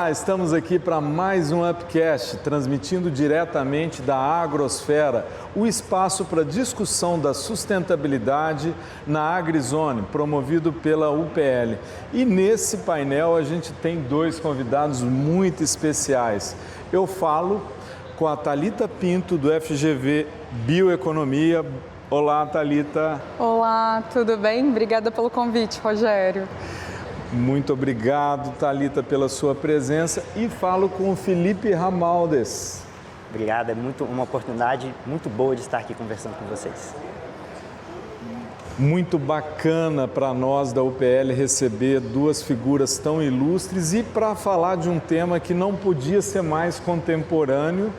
Olá, estamos aqui para mais um Upcast, transmitindo diretamente da Agrosfera, o espaço para discussão da sustentabilidade na AgriZone, promovido pela UPL. E nesse painel a gente tem dois convidados muito especiais. Eu falo com a Thalita Pinto, do FGV Bioeconomia. Olá, Thalita. Olá, tudo bem? Obrigada pelo convite, Rogério. Muito obrigado, Thalita, pela sua presença. E falo com o Felipe Ramaldes. Obrigado, é uma oportunidade muito boa de estar aqui conversando com vocês. Muito bacana para nós da UPL receber duas figuras tão ilustres e para falar de um tema que não podia ser mais contemporâneo,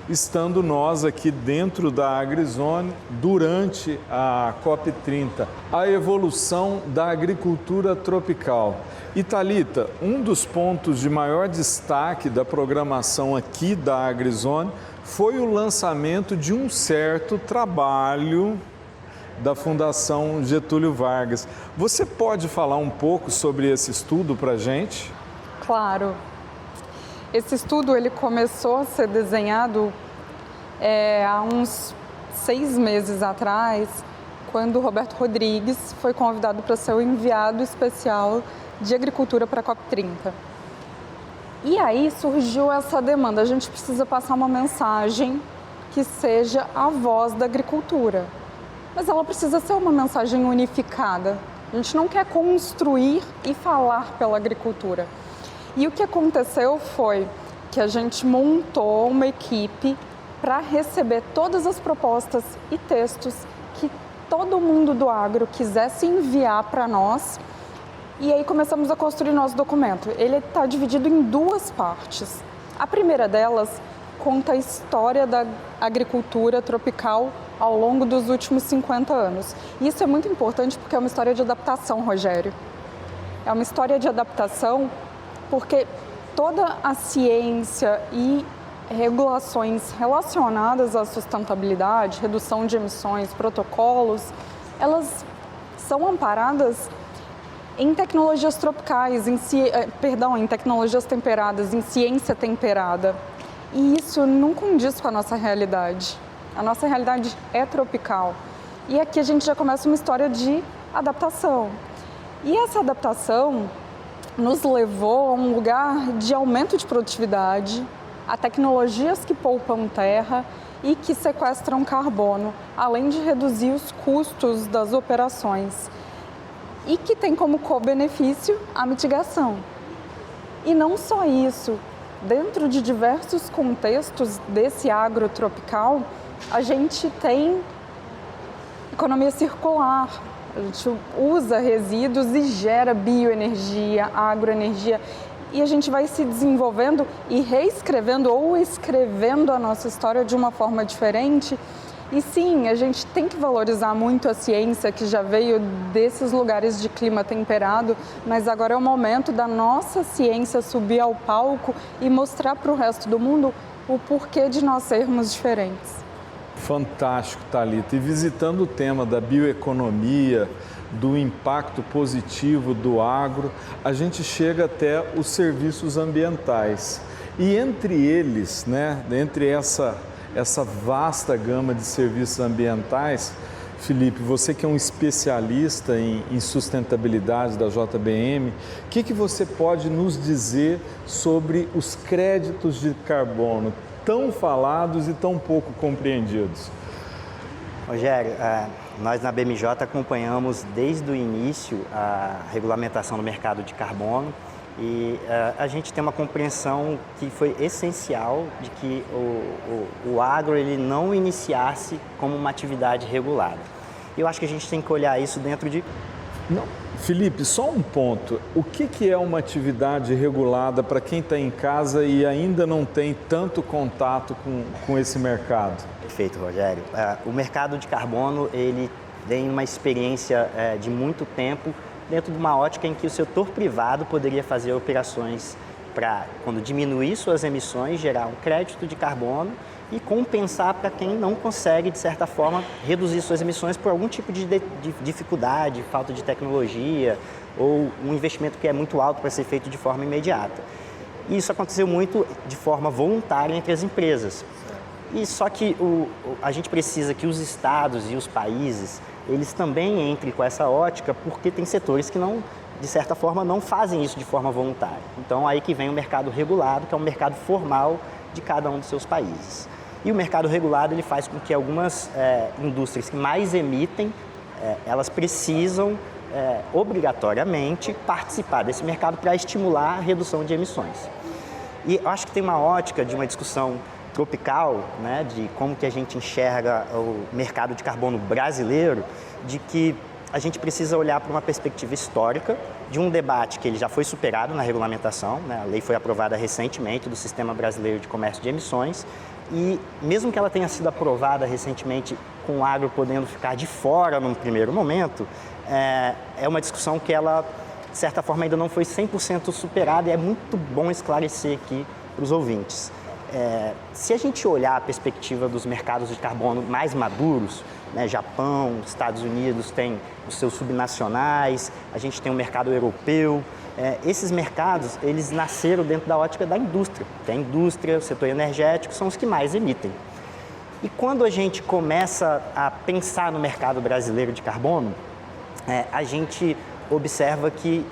estando nós aqui dentro da AgriZone durante a COP30, a evolução da agricultura tropical. E Thalita, um dos pontos de maior destaque da programação aqui da AgriZone foi o lançamento de um certo trabalho da Fundação Getúlio Vargas. Você pode falar um pouco sobre esse estudo para a gente? Claro. Esse estudo ele começou a ser desenhado há uns 6 meses atrás, quando o Roberto Rodrigues foi convidado para ser o enviado especial de agricultura para a COP30. E aí surgiu essa demanda, a gente precisa passar uma mensagem que seja a voz da agricultura. Mas ela precisa ser uma mensagem unificada. A gente não quer construir e falar pela agricultura. E o que aconteceu foi que a gente montou uma equipe para receber todas as propostas e textos que todo mundo do agro quisesse enviar para nós. E aí começamos a construir nosso documento. Ele está dividido em 2 partes. A primeira delas conta a história da agricultura tropical ao longo dos últimos 50 anos. E isso é muito importante porque é uma história de adaptação, Rogério. É uma história de adaptação porque toda a ciência e regulações relacionadas à sustentabilidade, redução de emissões, protocolos, elas são amparadas em tecnologias tropicais, em tecnologias temperadas, em ciência temperada. E isso não condiz com a nossa realidade. A nossa realidade é tropical. E aqui a gente já começa uma história de adaptação. E essa adaptação nos levou a um lugar de aumento de produtividade, a tecnologias que poupam terra e que sequestram carbono, além de reduzir os custos das operações. E que tem como co-benefício a mitigação. E não só isso, dentro de diversos contextos desse agro tropical, a gente tem economia circular. A gente usa resíduos e gera bioenergia, agroenergia. E a gente vai se desenvolvendo e reescrevendo ou escrevendo a nossa história de uma forma diferente. E sim, a gente tem que valorizar muito a ciência que já veio desses lugares de clima temperado, mas agora é o momento da nossa ciência subir ao palco e mostrar para o resto do mundo o porquê de nós sermos diferentes. Fantástico, Thalita. E visitando o tema da bioeconomia, do impacto positivo do agro, a gente chega até os serviços ambientais. E entre eles, entre essa vasta gama de serviços ambientais, Felipe, você que é um especialista em sustentabilidade da JBM, o que você pode nos dizer sobre os créditos de carbono, tão falados e tão pouco compreendidos? Rogério, nós na BMJ acompanhamos desde o início a regulamentação do mercado de carbono e a gente tem uma compreensão que foi essencial de que o agro ele não iniciasse como uma atividade regulada. Eu acho que a gente tem que olhar isso dentro de... Não. Felipe, só um ponto. O que é uma atividade regulada para quem está em casa e ainda não tem tanto contato com esse mercado? Perfeito, Rogério. O mercado de carbono ele tem uma experiência de muito tempo dentro de uma ótica em que o setor privado poderia fazer operações para, quando diminuir suas emissões, gerar um crédito de carbono e compensar para quem não consegue, de certa forma, reduzir suas emissões por algum tipo de dificuldade, falta de tecnologia ou um investimento que é muito alto para ser feito de forma imediata. E isso aconteceu muito de forma voluntária entre as empresas. E só que a gente precisa que os estados e os países, eles também entrem com essa ótica, porque tem setores que não, de certa forma, não fazem isso de forma voluntária. Então, aí que vem o mercado regulado, que é um mercado formal de cada um dos seus países. E o mercado regulado, ele faz com que algumas indústrias que mais emitem, elas precisam obrigatoriamente participar desse mercado para estimular a redução de emissões. E eu acho que tem uma ótica de uma discussão tropical, né, de como que a gente enxerga o mercado de carbono brasileiro, de que a gente precisa olhar para uma perspectiva histórica de um debate que ele já foi superado na regulamentação, né? A lei foi aprovada recentemente do Sistema Brasileiro de Comércio de Emissões e mesmo que ela tenha sido aprovada recentemente com o agro podendo ficar de fora num primeiro momento, é uma discussão que ela, de certa forma, ainda não foi 100% superada e é muito bom esclarecer aqui para os ouvintes. Se a gente olhar a perspectiva dos mercados de carbono mais maduros, né, Japão, Estados Unidos têm os seus subnacionais, a gente tem o mercado europeu, esses mercados, eles nasceram dentro da ótica da indústria, que a indústria, o setor energético são os que mais emitem. E quando a gente começa a pensar no mercado brasileiro de carbono, a gente observa que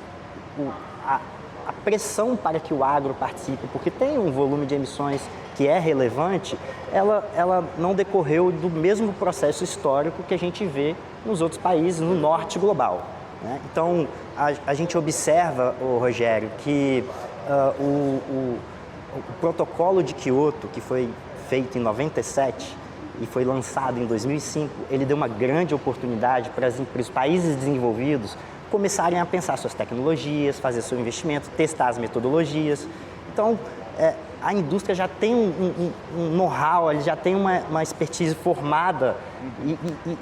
a pressão para que o agro participe, porque tem um volume de emissões que é relevante, ela não decorreu do mesmo processo histórico que a gente vê nos outros países, no norte global, né? Então, a gente observa, Rogério, que o protocolo de Kyoto, que foi feito em 97 e foi lançado em 2005, ele deu uma grande oportunidade para os países desenvolvidos começarem a pensar suas tecnologias, fazer seu investimento, testar as metodologias. Então, a indústria já tem um know-how, já tem uma expertise formada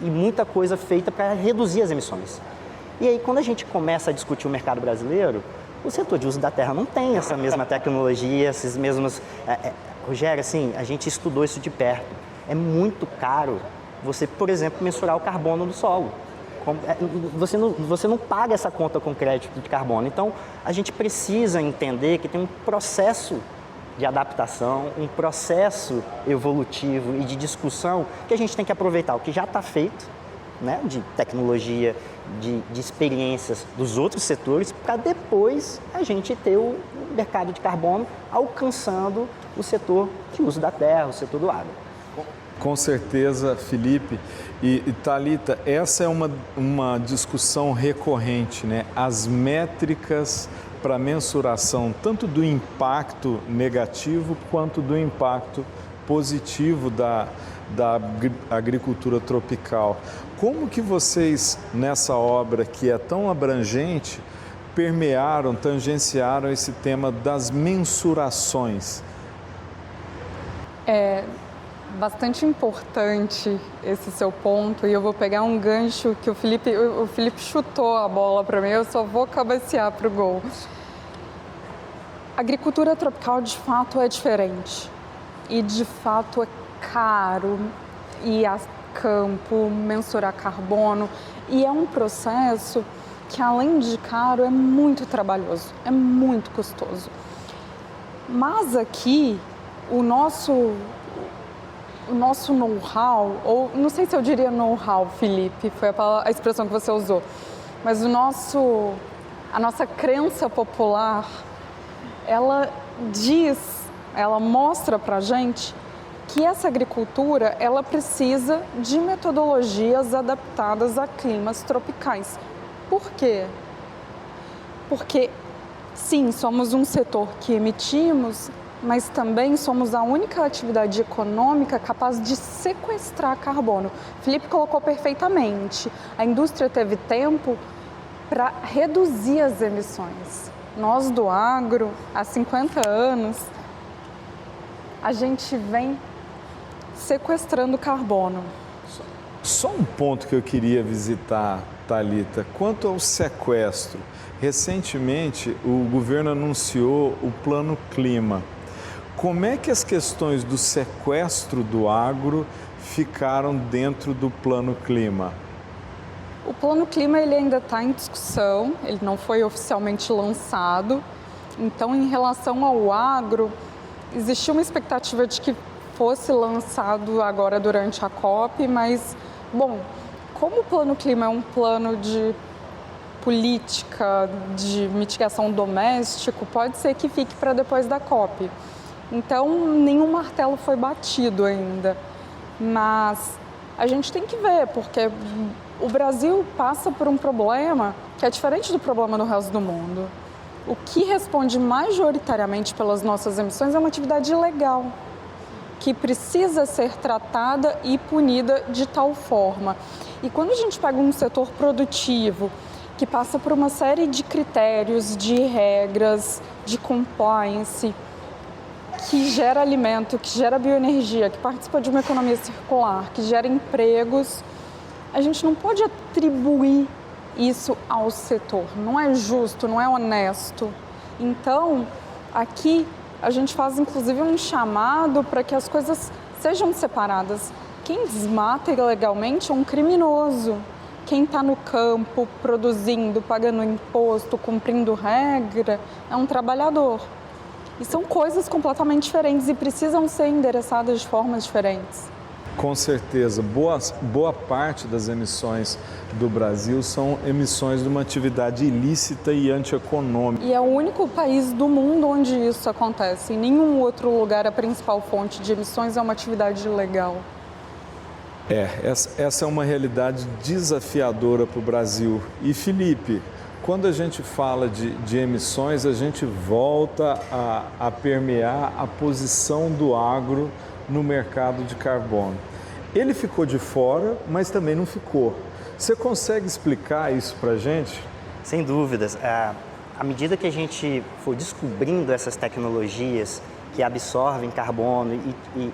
e muita coisa feita para reduzir as emissões. E aí, quando a gente começa a discutir o mercado brasileiro, o setor de uso da terra não tem essa mesma tecnologia, esses mesmos... Rogério, assim, a gente estudou isso de perto. É muito caro você, por exemplo, mensurar o carbono do solo. Você não paga essa conta com crédito de carbono. Então, a gente precisa entender que tem um processo de adaptação, um processo evolutivo e de discussão que a gente tem que aproveitar o que já está feito, né, de tecnologia, de experiências dos outros setores, para depois a gente ter o mercado de carbono alcançando o setor de uso da terra, o setor do agro. Com certeza, Felipe. E Thalita, essa é uma discussão recorrente, né? As métricas para mensuração tanto do impacto negativo quanto do impacto positivo da agricultura tropical. Como que vocês, nessa obra que é tão abrangente, permearam, tangenciaram esse tema das mensurações? Bastante importante esse seu ponto e eu vou pegar um gancho que o Felipe chutou a bola para mim, eu só vou cabecear para o gol. A agricultura tropical de fato é diferente e de fato é caro ir a campo, mensurar carbono e é um processo que além de caro é muito trabalhoso, é muito custoso. Mas aqui o nosso know-how, ou não sei se eu diria know-how, Felipe, foi a expressão que você usou, mas a nossa crença popular, ela mostra pra gente que essa agricultura, ela precisa de metodologias adaptadas a climas tropicais. Por quê? Porque, sim, somos um setor que emitimos, mas também somos a única atividade econômica capaz de sequestrar carbono. Felipe colocou perfeitamente. A indústria teve tempo para reduzir as emissões. Nós do agro, há 50 anos, a gente vem sequestrando carbono. Só um ponto que eu queria visitar, Thalita, quanto ao sequestro. Recentemente, o governo anunciou o Plano Clima. Como é que as questões do sequestro do agro ficaram dentro do Plano Clima? O Plano Clima ele ainda está em discussão, ele não foi oficialmente lançado, Então, em relação ao agro, existia uma expectativa de que fosse lançado agora durante a COP, mas, bom, como o Plano Clima é um plano de política de mitigação doméstico, pode ser que fique para depois da COP. Então, nenhum martelo foi batido ainda, mas a gente tem que ver, porque o Brasil passa por um problema que é diferente do problema do resto do mundo. O que responde majoritariamente pelas nossas emissões é uma atividade ilegal, que precisa ser tratada e punida de tal forma. E quando a gente pega um setor produtivo que passa por uma série de critérios, de regras, de compliance, que gera alimento, que gera bioenergia, que participa de uma economia circular, que gera empregos, a gente não pode atribuir isso ao setor. Não é justo, não é honesto. Então, aqui a gente faz inclusive um chamado para que as coisas sejam separadas. Quem desmata ilegalmente é um criminoso. Quem está no campo, produzindo, pagando imposto, cumprindo regra, é um trabalhador. E são coisas completamente diferentes e precisam ser endereçadas de formas diferentes. Com certeza. Boa parte das emissões do Brasil são emissões de uma atividade ilícita e antieconômica. E é o único país do mundo onde isso acontece. Em nenhum outro lugar a principal fonte de emissões é uma atividade ilegal. Essa é uma realidade desafiadora para o Brasil. E, Felipe, quando a gente fala de emissões, a gente volta a permear a posição do agro no mercado de carbono. Ele ficou de fora, mas também não ficou. Você consegue explicar isso para a gente? Sem dúvidas. À medida que a gente for descobrindo essas tecnologias que absorvem carbono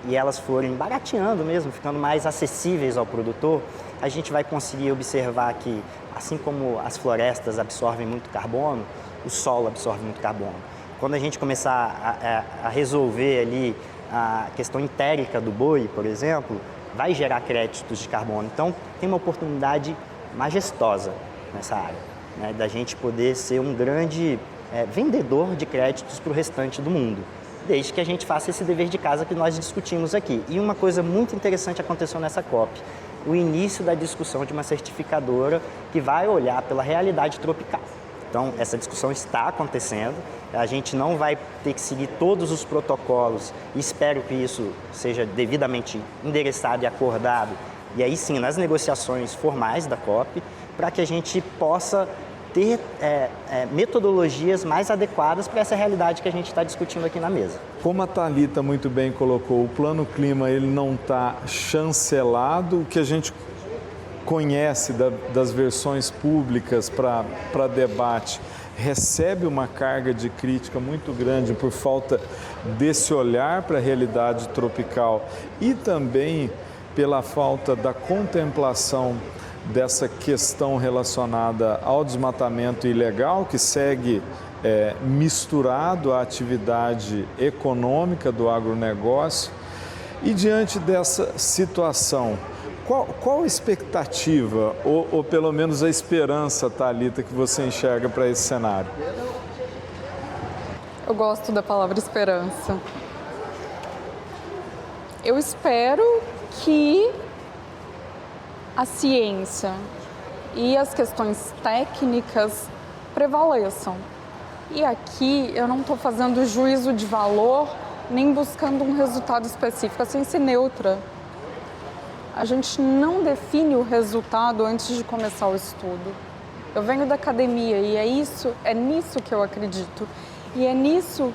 e elas forem barateando mesmo, ficando mais acessíveis ao produtor, a gente vai conseguir observar que, assim como as florestas absorvem muito carbono, o solo absorve muito carbono. Quando a gente começar a resolver ali a questão entérica do boi, por exemplo, vai gerar créditos de carbono. Então, tem uma oportunidade majestosa nessa área, né, da gente poder ser um grande vendedor de créditos para o restante do mundo, desde que a gente faça esse dever de casa que nós discutimos aqui. E uma coisa muito interessante aconteceu nessa COP, o início da discussão de uma certificadora que vai olhar pela realidade tropical. Então, essa discussão está acontecendo, a gente não vai ter que seguir todos os protocolos e espero que isso seja devidamente endereçado e acordado, e aí sim, nas negociações formais da COP, para que a gente possa ter metodologias mais adequadas para essa realidade que a gente está discutindo aqui na mesa. Como a Thalita muito bem colocou, o Plano Clima ele não está chancelado, o que a gente conhece das versões públicas para debate recebe uma carga de crítica muito grande por falta desse olhar para a realidade tropical e também pela falta da contemplação dessa questão relacionada ao desmatamento ilegal, que segue misturado à atividade econômica do agronegócio. E diante dessa situação, qual a expectativa, ou pelo menos a esperança, Thalita, que você enxerga para esse cenário? Eu gosto da palavra esperança. Eu espero que a ciência e as questões técnicas prevaleçam. E aqui eu não estou fazendo juízo de valor, nem buscando um resultado específico. A ciência é neutra. A gente não define o resultado antes de começar o estudo. Eu venho da academia e é nisso que eu acredito. E é nisso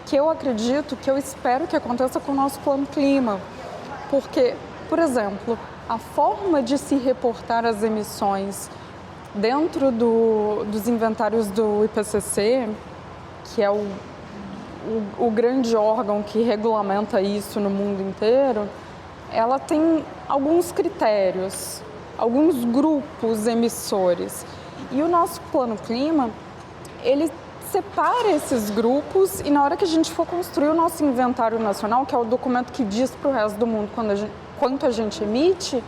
que eu acredito, que eu espero que aconteça com o nosso Plano Clima. Porque, por exemplo, a forma de se reportar as emissões dentro dos inventários do IPCC, que é o grande órgão que regulamenta isso no mundo inteiro, ela tem alguns critérios, alguns grupos emissores. E o nosso Plano Clima, ele separa esses grupos e na hora que a gente for construir o nosso inventário nacional, que é o documento que diz para o resto do mundo quanto a gente emite,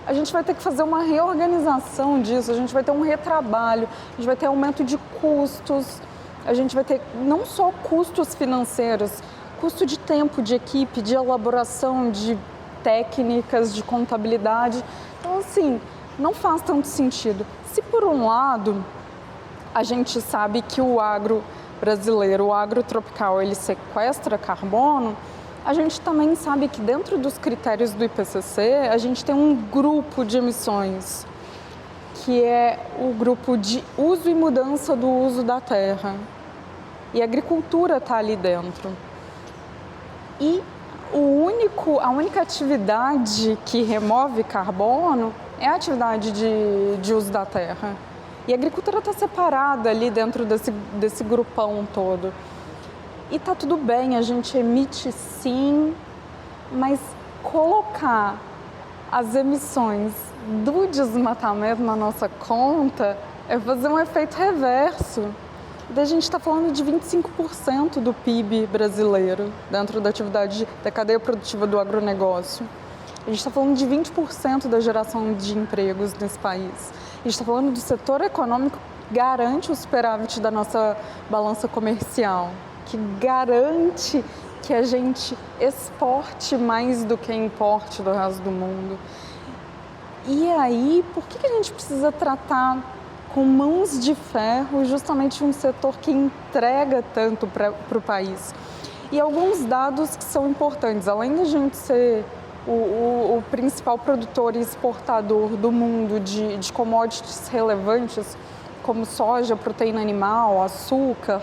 a gente vai ter que fazer uma reorganização disso, a gente vai ter um retrabalho, a gente vai ter aumento de custos, a gente vai ter não só custos financeiros, custo de tempo, de equipe, de elaboração, de técnicas, de contabilidade. Então, assim, não faz tanto sentido. Se por um lado a gente sabe que o agro brasileiro, o agro tropical, ele sequestra carbono, a gente também sabe que dentro dos critérios do IPCC, a gente tem um grupo de emissões, que é o grupo de uso e mudança do uso da terra. E a agricultura está ali dentro. E a única atividade que remove carbono é a atividade de uso da terra. E a agricultura está separada ali dentro desse grupão todo. E está tudo bem, a gente emite sim, mas colocar as emissões do desmatamento na nossa conta é fazer um efeito reverso. Daí a gente está falando de 25% do PIB brasileiro dentro da atividade da cadeia produtiva do agronegócio. A gente está falando de 20% da geração de empregos nesse país. A gente está falando do setor econômico que garante o superávit da nossa balança comercial, que garante que a gente exporte mais do que importe do resto do mundo. E aí, por que a gente precisa tratar com mãos de ferro justamente um setor que entrega tanto para o país? E alguns dados que são importantes, além da gente ser o principal produtor e exportador do mundo de commodities relevantes, como soja, proteína animal, açúcar,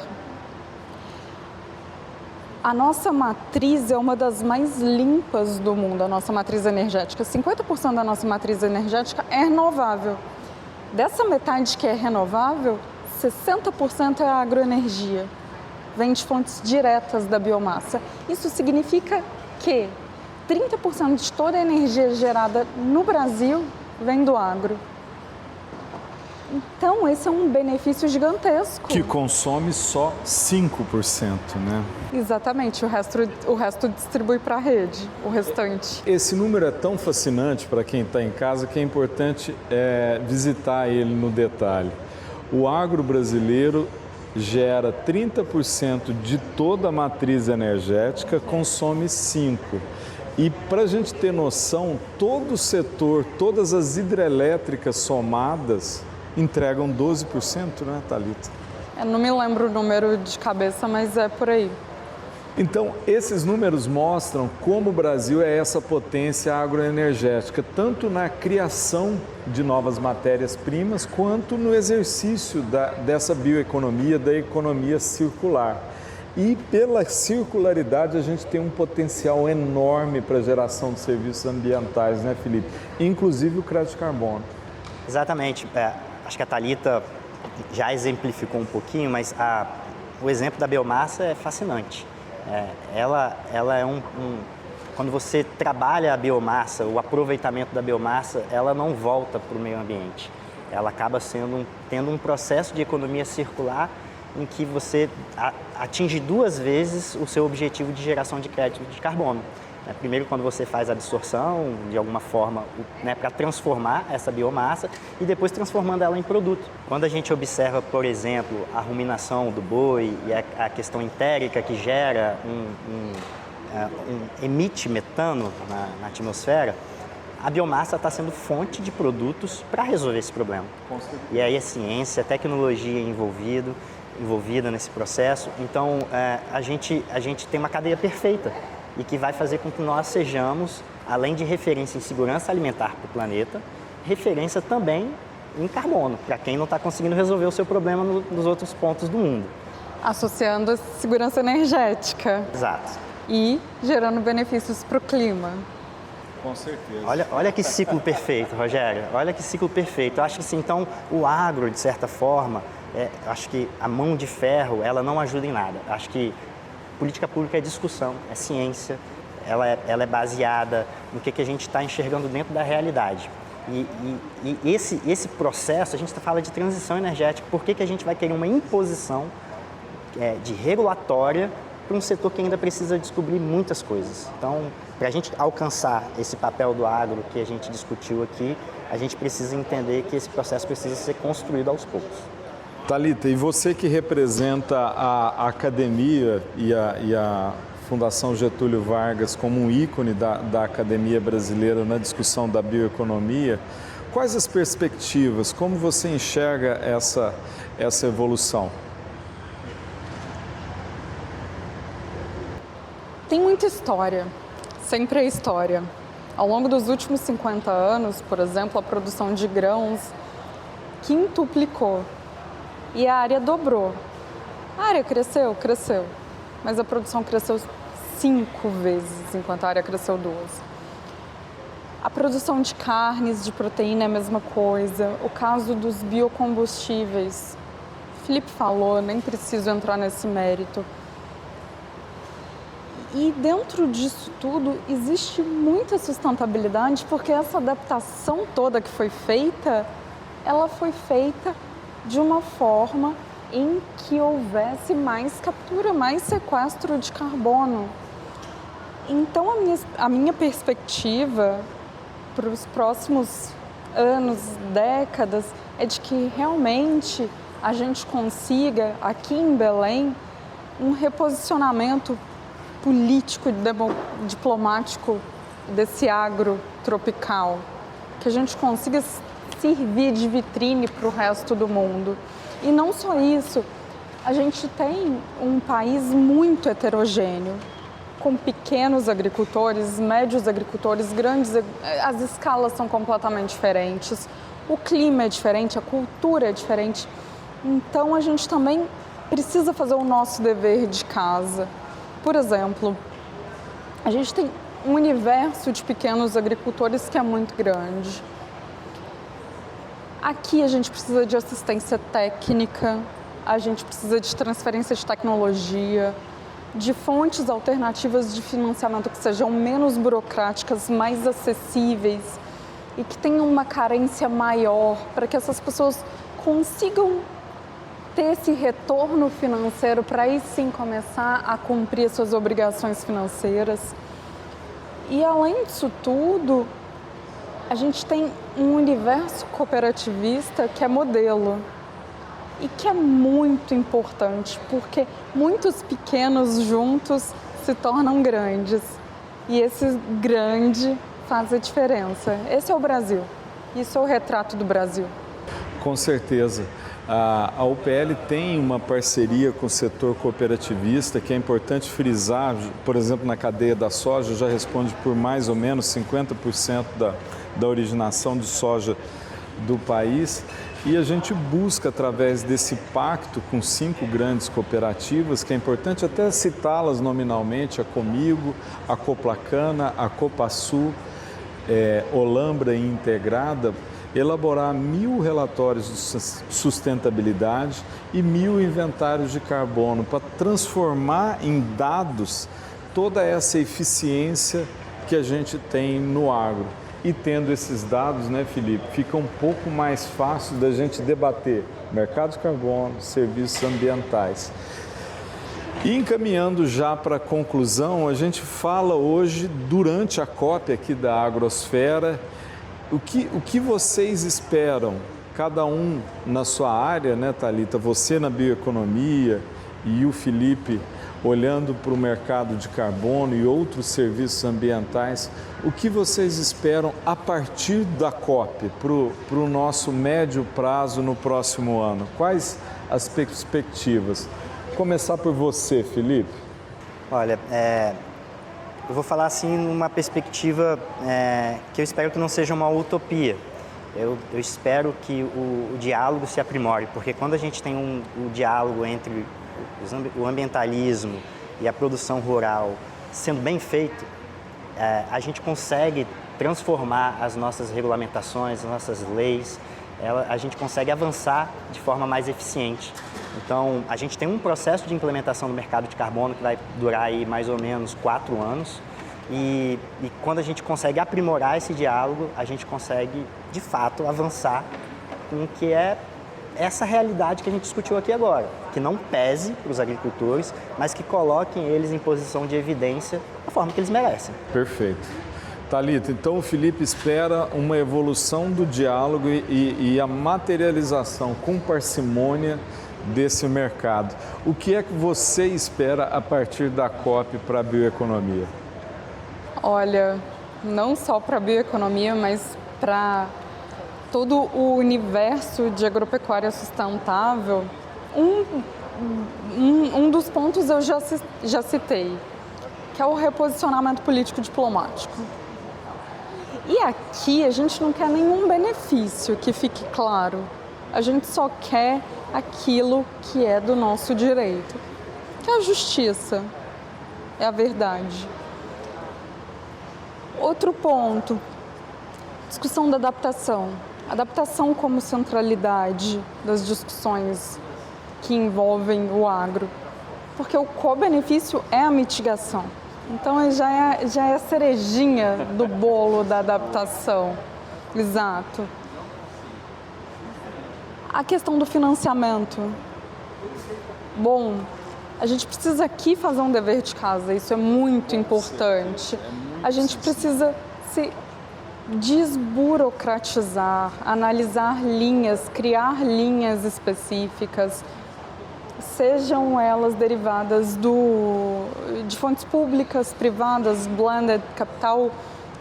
a nossa matriz é uma das mais limpas do mundo, a nossa matriz energética. 50% da nossa matriz energética é renovável. Dessa metade que é renovável, 60% é a agroenergia. Vem de fontes diretas da biomassa. Isso significa que 30% de toda a energia gerada no Brasil vem do agro. Então, esse é um benefício gigantesco. Que consome só 5%, né? Exatamente, o resto distribui para a rede, o restante. Esse número é tão fascinante para quem está em casa que é importante visitar ele no detalhe. O agro brasileiro gera 30% de toda a matriz energética, consome 5%. E para a gente ter noção, todo o setor, todas as hidrelétricas somadas entregam 12%, né, Thalita? Eu não me lembro o número de cabeça, mas é por aí. Então, esses números mostram como o Brasil é essa potência agroenergética, tanto na criação de novas matérias-primas, quanto no exercício dessa bioeconomia, da economia circular. E pela circularidade a gente tem um potencial enorme para a geração de serviços ambientais, né, Felipe? Inclusive o crédito de carbono. Exatamente. Acho que a Thalita já exemplificou um pouquinho, mas o exemplo da biomassa é fascinante. Ela é quando você trabalha a biomassa, o aproveitamento da biomassa, ela não volta para o meio ambiente. Ela acaba tendo um processo de economia circular em que você atinge 2 vezes o seu objetivo de geração de crédito de carbono. Primeiro, quando você faz a absorção, de alguma forma, para transformar essa biomassa e depois transformando ela em produto. Quando a gente observa, por exemplo, a ruminação do boi e a questão entérica que gera emite metano na atmosfera, a biomassa está sendo fonte de produtos para resolver esse problema. E aí a ciência, a tecnologia envolvida nesse processo. Então, a gente tem uma cadeia perfeita e que vai fazer com que nós sejamos, além de referência em segurança alimentar para o planeta, referência também em carbono, para quem não está conseguindo resolver o seu problema nos outros pontos do mundo. Associando a segurança energética. Exato. E gerando benefícios para o clima. Com certeza. Olha que ciclo perfeito, Rogério. Olha que ciclo perfeito. Eu acho que sim, então o agro, de certa forma, acho que a mão de ferro, ela não ajuda em nada. Acho que política pública é discussão, é ciência, ela é baseada no que a gente está enxergando dentro da realidade. E esse processo, a gente fala de transição energética, por que a gente vai querer uma imposição de regulatória para um setor que ainda precisa descobrir muitas coisas. Então, para a gente alcançar esse papel do agro que a gente discutiu aqui, a gente precisa entender que esse processo precisa ser construído aos poucos. Thalita, e você que representa a academia e a Fundação Getúlio Vargas como um ícone da academia brasileira na discussão da bioeconomia, quais as perspectivas, como você enxerga essa evolução? Tem muita história, sempre é história. Ao longo dos últimos 50 anos, por exemplo, a produção de grãos quintuplicou e a área dobrou. A área cresceu, mas a produção cresceu 5 vezes, enquanto a área cresceu 2. A produção de carnes, de proteína é a mesma coisa. O caso dos biocombustíveis, o Felipe falou, nem preciso entrar nesse mérito. E dentro disso tudo existe muita sustentabilidade, porque essa adaptação toda que foi feita, ela foi feita de uma forma em que houvesse mais captura, mais sequestro de carbono. Então a minha perspectiva para os próximos anos, décadas, é de que realmente a gente consiga, aqui em Belém, um reposicionamento político e diplomático desse agro tropical, que a gente consiga servir de vitrine para o resto do mundo. E não só isso, a gente tem um país muito heterogêneo, com pequenos agricultores, médios agricultores, grandes, as escalas são completamente diferentes, o clima é diferente, a cultura é diferente. Então a gente também precisa fazer o nosso dever de casa. Por exemplo, a gente tem um universo de pequenos agricultores que é muito grande. Aqui a gente precisa de assistência técnica, a gente precisa de transferência de tecnologia, de fontes alternativas de financiamento que sejam menos burocráticas, mais acessíveis e que tenham uma carência maior para que essas pessoas consigam ter esse retorno financeiro para aí sim começar a cumprir suas obrigações financeiras. E além disso tudo, a gente tem um universo cooperativista que é modelo e que é muito importante, porque muitos pequenos juntos se tornam grandes e esse grande faz a diferença. Esse é o Brasil, isso é o retrato do Brasil. Com certeza. A UPL tem uma parceria com o setor cooperativista que é importante frisar, por exemplo, na cadeia da soja, já responde por mais ou menos 50% da originação de soja do país. E a gente busca, através desse pacto com 5 grandes cooperativas, que é importante até citá-las nominalmente, a Comigo, a Coplacana, a Copasul, Olambra e Integrada, elaborar 1.000 relatórios de sustentabilidade e 1.000 inventários de carbono para transformar em dados toda essa eficiência que a gente tem no agro. E tendo esses dados, né, Felipe, fica um pouco mais fácil da gente debater mercado de carbono, serviços ambientais. E encaminhando já para a conclusão, a gente fala hoje, durante a COP aqui da Agrosfera, o que vocês esperam, cada um na sua área, né, Thalita? Você na bioeconomia e o Felipe olhando para o mercado de carbono e outros serviços ambientais, o que vocês esperam a partir da COP para o nosso médio prazo no próximo ano? Quais as perspectivas? Começar por você, Felipe. Olha, eu vou falar assim numa perspectiva que eu espero que não seja uma utopia. Eu espero que o diálogo se aprimore, porque quando a gente tem um diálogo entre o ambientalismo e a produção rural sendo bem feito, a gente consegue transformar as nossas regulamentações, as nossas leis, a gente consegue avançar de forma mais eficiente. Então, a gente tem um processo de implementação do mercado de carbono que vai durar aí mais ou menos 4 anos e quando a gente consegue aprimorar esse diálogo, a gente consegue, de fato, avançar com o que é essa realidade que a gente discutiu aqui agora, que não pese para os agricultores, mas que coloquem eles em posição de evidência da forma que eles merecem. Perfeito. Thalita, então o Felipe espera uma evolução do diálogo e a materialização com parcimônia desse mercado. O que é que você espera a partir da COP para a bioeconomia? Olha, não só para a bioeconomia, mas para todo o universo de agropecuária sustentável. Um dos pontos eu já citei, que é o reposicionamento político-diplomático. E aqui a gente não quer nenhum benefício, que fique claro. A gente só quer aquilo que é do nosso direito, que é a justiça, é a verdade. Outro ponto, discussão da adaptação. Adaptação como centralidade das discussões que envolvem o agro, porque o co-benefício é a mitigação. Então já é a cerejinha do bolo da adaptação. Exato. A questão do financiamento. Bom, a gente precisa aqui fazer um dever de casa, isso é muito importante. A gente precisa se desburocratizar, analisar linhas, criar linhas específicas, sejam elas derivadas de fontes públicas, privadas, blended, capital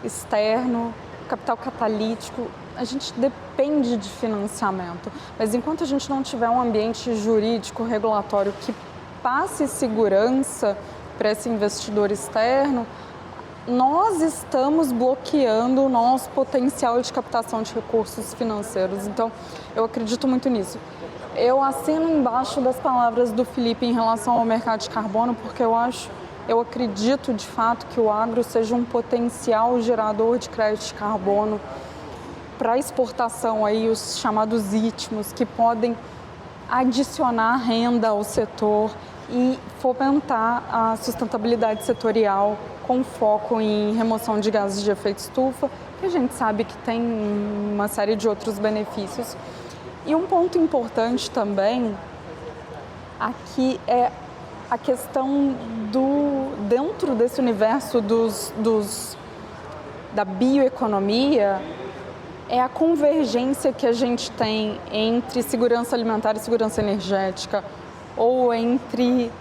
externo, capital catalítico. A gente depende de financiamento, mas enquanto a gente não tiver um ambiente jurídico, regulatório que passe segurança para esse investidor externo, nós estamos bloqueando o nosso potencial de captação de recursos financeiros. Então, eu acredito muito nisso. Eu assino embaixo das palavras do Felipe em relação ao mercado de carbono, porque eu acredito de fato que o agro seja um potencial gerador de crédito de carbono para exportação, aí, os chamados ITMOS, que podem adicionar renda ao setor e fomentar a sustentabilidade setorial com foco em remoção de gases de efeito estufa, que a gente sabe que tem uma série de outros benefícios. E um ponto importante também aqui é a questão dentro desse universo da bioeconomia, é a convergência que a gente tem entre segurança alimentar e segurança energética, ou entre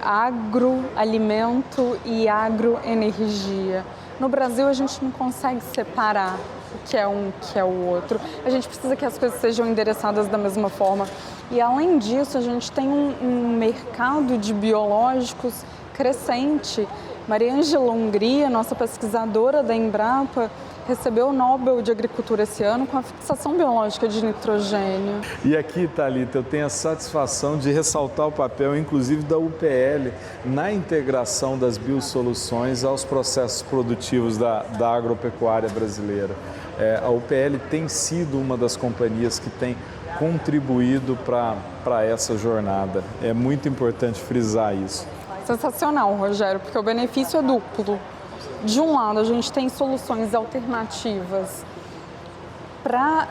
agroalimento e agroenergia. No Brasil, a gente não consegue separar o que é um, o que é o outro. A gente precisa que as coisas sejam endereçadas da mesma forma. E, além disso, a gente tem um mercado de biológicos crescente. Maria Ângela Hungria, nossa pesquisadora da Embrapa, recebeu o Nobel de Agricultura esse ano com a fixação biológica de nitrogênio. E aqui, Thalita, eu tenho a satisfação de ressaltar o papel, inclusive, da UPL na integração das biosoluções aos processos produtivos da agropecuária brasileira. A UPL tem sido uma das companhias que tem contribuído para essa jornada. É muito importante frisar isso. Sensacional, Rogério, porque o benefício é duplo. De um lado, a gente tem soluções alternativas para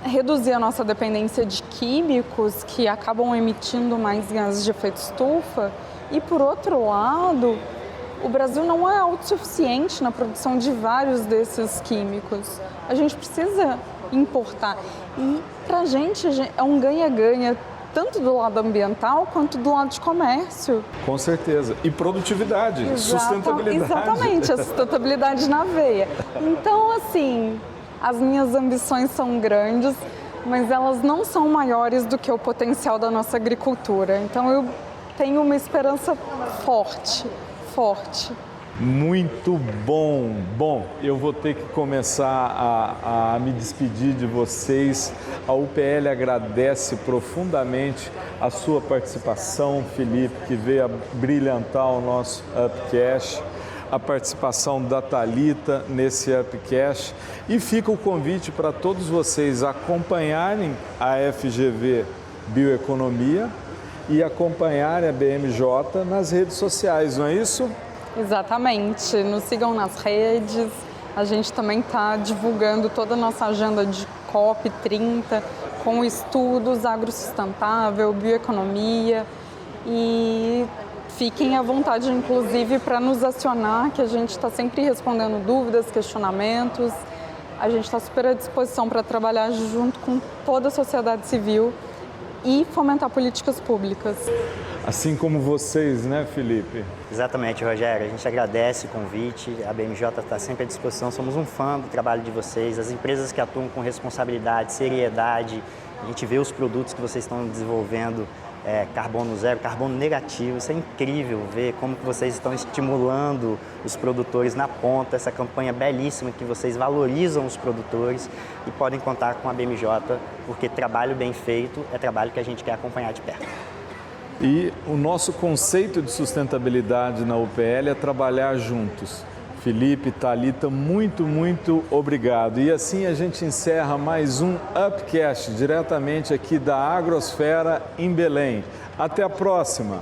reduzir a nossa dependência de químicos que acabam emitindo mais gases de efeito estufa. E, por outro lado, o Brasil não é autossuficiente na produção de vários desses químicos. A gente precisa importar. E, para a gente, é um ganha-ganha, tanto do lado ambiental quanto do lado de comércio. Com certeza. E produtividade, sustentabilidade. Exatamente, a sustentabilidade na veia. Então, assim, as minhas ambições são grandes, mas elas não são maiores do que o potencial da nossa agricultura. Então, eu tenho uma esperança forte. Muito bom. Bom, eu vou ter que começar a me despedir de vocês. A UPL agradece profundamente a sua participação, Felipe, que veio a brilhantar o nosso Upcast, a participação da Thalita nesse Upcast. E fica o convite para todos vocês acompanharem a FGV Bioeconomia e acompanharem a BMJ nas redes sociais, não é isso? Exatamente, nos sigam nas redes, a gente também está divulgando toda a nossa agenda de COP30 com estudos agrosustentável, bioeconomia e fiquem à vontade, inclusive, para nos acionar, que a gente está sempre respondendo dúvidas, questionamentos. A gente está super à disposição para trabalhar junto com toda a sociedade civil e fomentar políticas públicas. Assim como vocês, né, Felipe? Exatamente, Rogério. A gente agradece o convite. A BMJ está sempre à disposição. Somos um fã do trabalho de vocês. As empresas que atuam com responsabilidade, seriedade. A gente vê os produtos que vocês estão desenvolvendo, carbono zero, carbono negativo. Isso é incrível ver como que vocês estão estimulando os produtores na ponta. Essa campanha belíssima que vocês valorizam os produtores e podem contar com a BMJ, porque trabalho bem feito é trabalho que a gente quer acompanhar de perto. E o nosso conceito de sustentabilidade na UPL é trabalhar juntos. Felipe, Thalita, muito obrigado. E assim a gente encerra mais um Upcast, diretamente aqui da Agrosfera em Belém. Até a próxima!